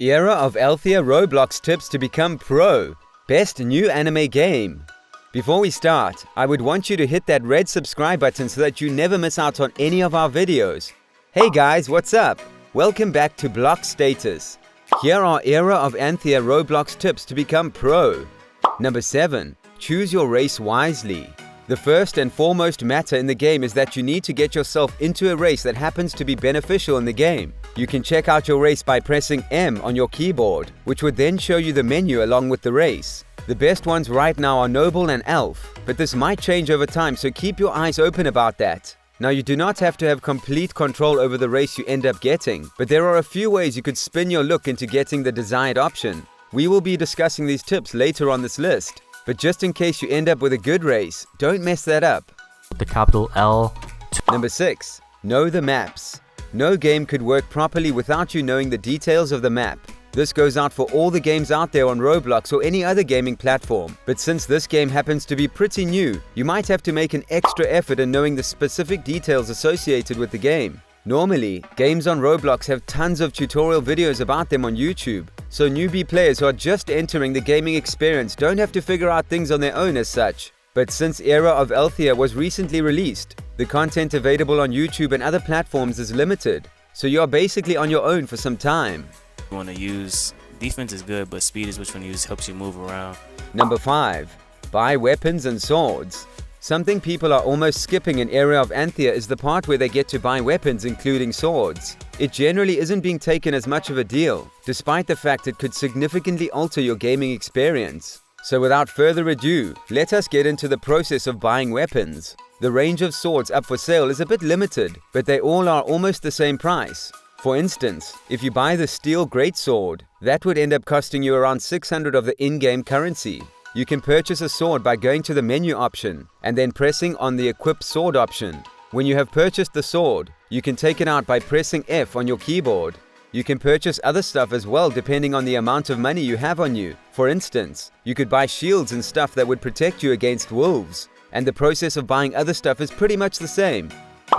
Era of Althea Roblox tips to become pro. Best new anime game. Before we start, I would want you to hit that red subscribe button so that you never miss out on any of our videos. Hey guys, what's up? Welcome back to Block Status. Here are Era of Althea Roblox tips to become pro. Number 7. Choose your race wisely. The first and foremost matter in the game is that you need to get yourself into a race that happens to be beneficial in the game. You can check out your race by pressing M on your keyboard, which would then show you the menu along with the race. The best ones right now are Noble and Elf, but this might change over time, so keep your eyes open about that. Now, you do not have to have complete control over the race you end up getting, but there are a few ways you could spin your luck into getting the desired option. We will be discussing these tips later on this list, but just in case you end up with a good race, don't mess that up. The capital L. Number 6. Know the maps. No game could work properly without you knowing the details of the map. This goes out for all the games out there on Roblox or any other gaming platform. But since this game happens to be pretty new, you might have to make an extra effort in knowing the specific details associated with the game. Normally, games on Roblox have tons of tutorial videos about them on YouTube, so newbie players who are just entering the gaming experience don't have to figure out things on their own as such. But since Era of Althea was recently released, the content available on YouTube and other platforms is limited, so you are basically on your own for some time. You want to use defense is good, but speed is which one you use, helps you move around. Number 5. Buy weapons and swords. Something people are almost skipping in Era of Althea is the part where they get to buy weapons, including swords. It generally isn't being taken as much of a deal, despite the fact it could significantly alter your gaming experience. So without further ado, let us get into the process of buying weapons. The range of swords up for sale is a bit limited, but they all are almost the same price. For instance, if you buy the Steel Greatsword, that would end up costing you around 600 of the in-game currency. You can purchase a sword by going to the menu option and then pressing on the Equip Sword option. When you have purchased the sword, you can take it out by pressing F on your keyboard. You can purchase other stuff as well depending on the amount of money you have on you. For instance, you could buy shields and stuff that would protect you against wolves. And the process of buying other stuff is pretty much the same.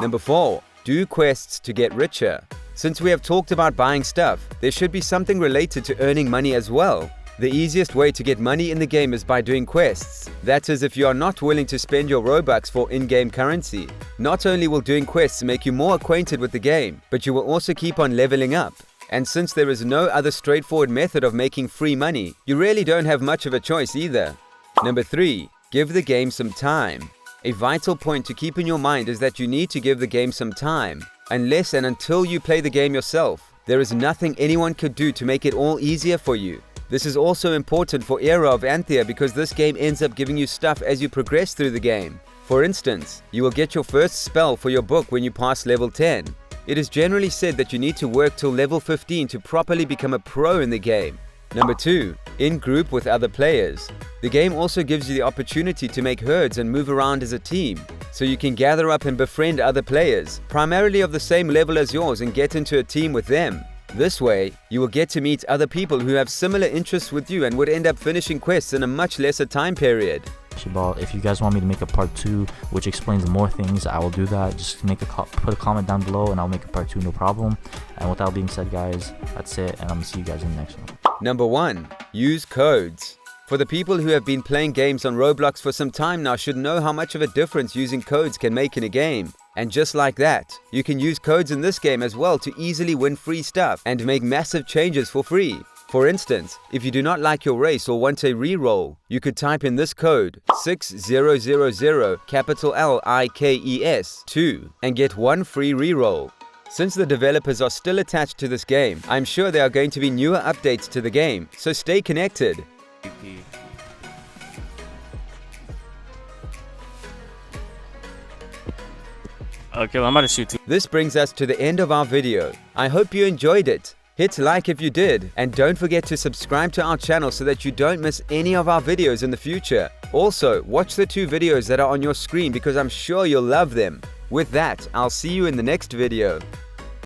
Number 4. Do quests to get richer. Since we have talked about buying stuff, there should be something related to earning money as well. The easiest way to get money in the game is by doing quests. That is, if you are not willing to spend your Robux for in-game currency. Not only will doing quests make you more acquainted with the game, but you will also keep on leveling up. And since there is no other straightforward method of making free money, you really don't have much of a choice either. Number 3. Give the game some time. A vital point to keep in your mind is that you need to give the game some time. Unless and until you play the game yourself, there is nothing anyone could do to make it all easier for you. This is also important for Era of Althea because this game ends up giving you stuff as you progress through the game. For instance, you will get your first spell for your book when you pass level 10. It is generally said that you need to work till level 15 to properly become a pro in the game. Number 2. In group with other players. The game also gives you the opportunity to make herds and move around as a team, so you can gather up and befriend other players, primarily of the same level as yours, and get into a team with them. This way, you will get to meet other people who have similar interests with you and would end up finishing quests in a much lesser time period. If you guys want me to make a part 2 which explains more things, I will do that. Just put a comment down below and I'll make a part 2, no problem. And with that being said, guys, that's it, and I'm gonna see you guys in the next one. Number 1. Use codes. For the people who have been playing games on Roblox for some time now should know how much of a difference using codes can make in a game. And just like that, you can use codes in this game as well to easily win free stuff and make massive changes for free. For instance, if you do not like your race or want a reroll, you could type in this code 6000 capital LIKES 2 and get 1 free reroll. Since the developers are still attached to this game, I'm sure there are going to be newer updates to the game, so stay connected. Okay, well, I'm about to shoot too. This brings us to the end of our video. I hope you enjoyed it. Hit like if you did, and don't forget to subscribe to our channel so that you don't miss any of our videos in the future. Also, watch the 2 videos that are on your screen because I'm sure you'll love them. With that, I'll see you in the next video.